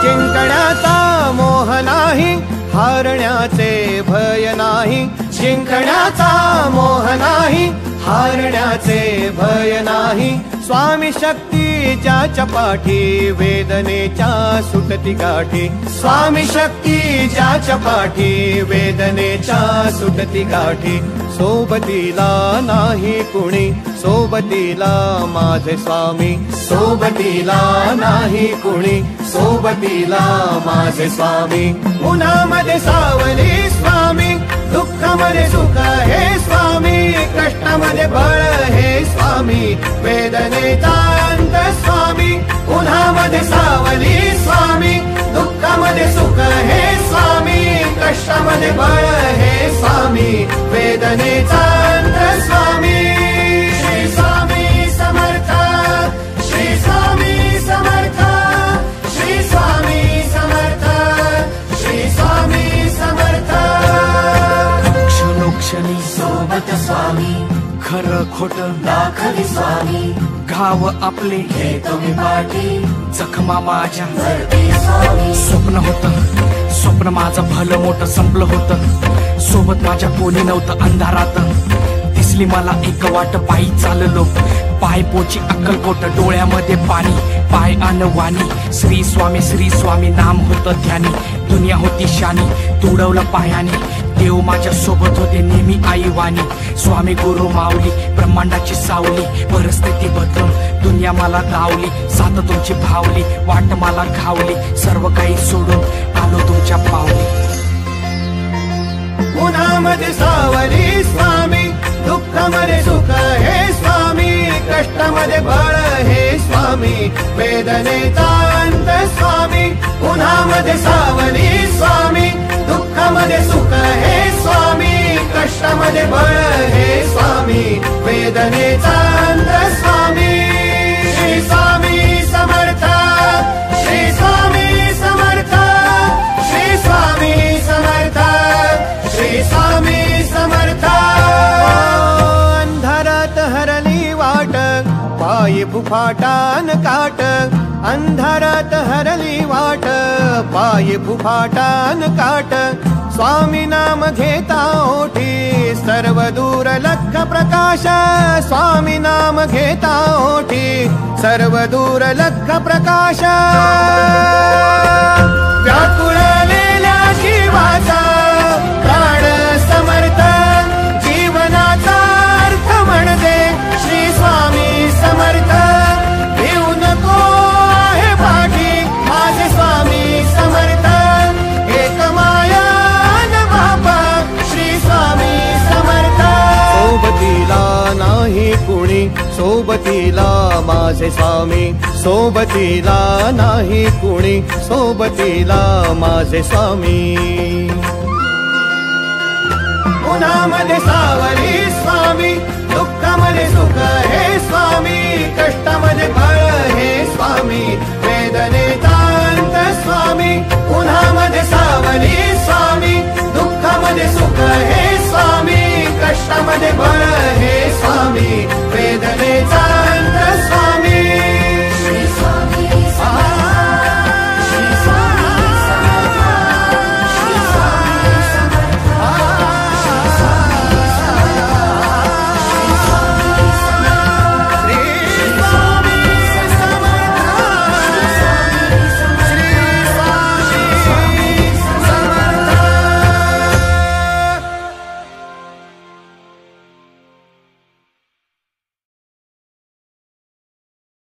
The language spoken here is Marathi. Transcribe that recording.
जिंकण्याचा मोह नाही, हारण्याचे भय नाही. जिंकण्याचा मोह नाही, हारण्याचे भय नाही. स्वामी शक्ती ज्याच्या पाठी, वेदनेच्या सुटती गाठी. स्वामी शक्ती ज्याच्या पाठी, वेदनेच्या सुटती गाठी. सोबतीला नाही कुणी, सोबतीला माझे स्वामी. सोबतीला नाही कुणी, सोबतीला माझे स्वामी. उन्हामध्ये सावली स्वामी, दुःखामध्ये सुख हे स्वामी. कष्टामध्ये बळ हे स्वामी, वेदनेचा अंत स्वामी. उन्हामध्ये सावली स्वामी, दुःखामध्ये सुख हे स्वामी. कष्टामध्ये बळ हे स्वामी, वेदनेचा अंत स्वामी. श्री स्वामी समर्थ, श्री स्वामी समर्थ, श्री स्वामी समर्थ, श्री स्वामी समर्थ. क्षणोक्षणी सोबत स्वामी, खरं खोट दाखवी स्वामी. घाव आपले घेतो मी पाठी, जखमा माझ्या स्वामी. स्वप्न होतं, स्वप्न माझं भलं मोठं संपलं होतं. सोबत माझ्या कोणी नव्हतं अंधारात. दिसली मला एक वाट, पायी चाललो पाय पोची अक्कलकोट. डोळ्यामध्ये पाणी, पाय अनवाणी. श्री स्वामी नाम होतं ध्यानी. दुनिया होती शानी, तुडवलं पायाने. देव माझ्या सोबत होते नेहमी आईवानी. स्वामी गुरु माऊली, ब्रह्मांडाची सावली. परिस्थिती बदलून दुनिया मला धावली. साथ तुमची भावली, वाट मला घावली. सर्व काही सोडून आलो तुमच्या पावली. उन्हामध्ये सावली स्वामी, दुःखामध्ये सुख हे स्वामी. कष्टामध्ये बळ हे स्वामी, वेदनेचा अंत स्वामी. उन्हामध्ये सावली स्वामी, दुःखामध्ये सुख हे स्वामी. कष्टामध्ये बळ हे स्वामी, वेदनेचा अंत स्वामी. श्री स्वामी समर्थ, श्री स्वामी समर्थ, श्री स्वामी समर्थ, श्री स्वामी समर्थ. अंधारात हरली वाट, पायी फुफाटान काट. अंधारात हरली वाट, पायी फुफाटान काट. स्वामी नाम घेता ओठी, सर्व दूर लख प्रकाश. स्वामी नाम घेता ओठी, सर्व दूर लख प्रकाश. व्याकुळलेल्या जीवाचा प्राण समर्थ, जीवनाचा अर्थ म्हणते श्री स्वामी समर्थ. घेऊ नको आहे पाठी, माझे स्वामी समर्थ. एक माया न बापा, श्री स्वामी समर्थ. सोबतीला नाही कुणी, सोबतीला माझे स्वामी. सोबतीला नाही कुणी, सोबतीला माझे स्वामी. उन्हामध्ये सावली स्वामी, दुःखामध्ये सुख हे स्वामी. कष्टामध्ये बळ हे स्वामी.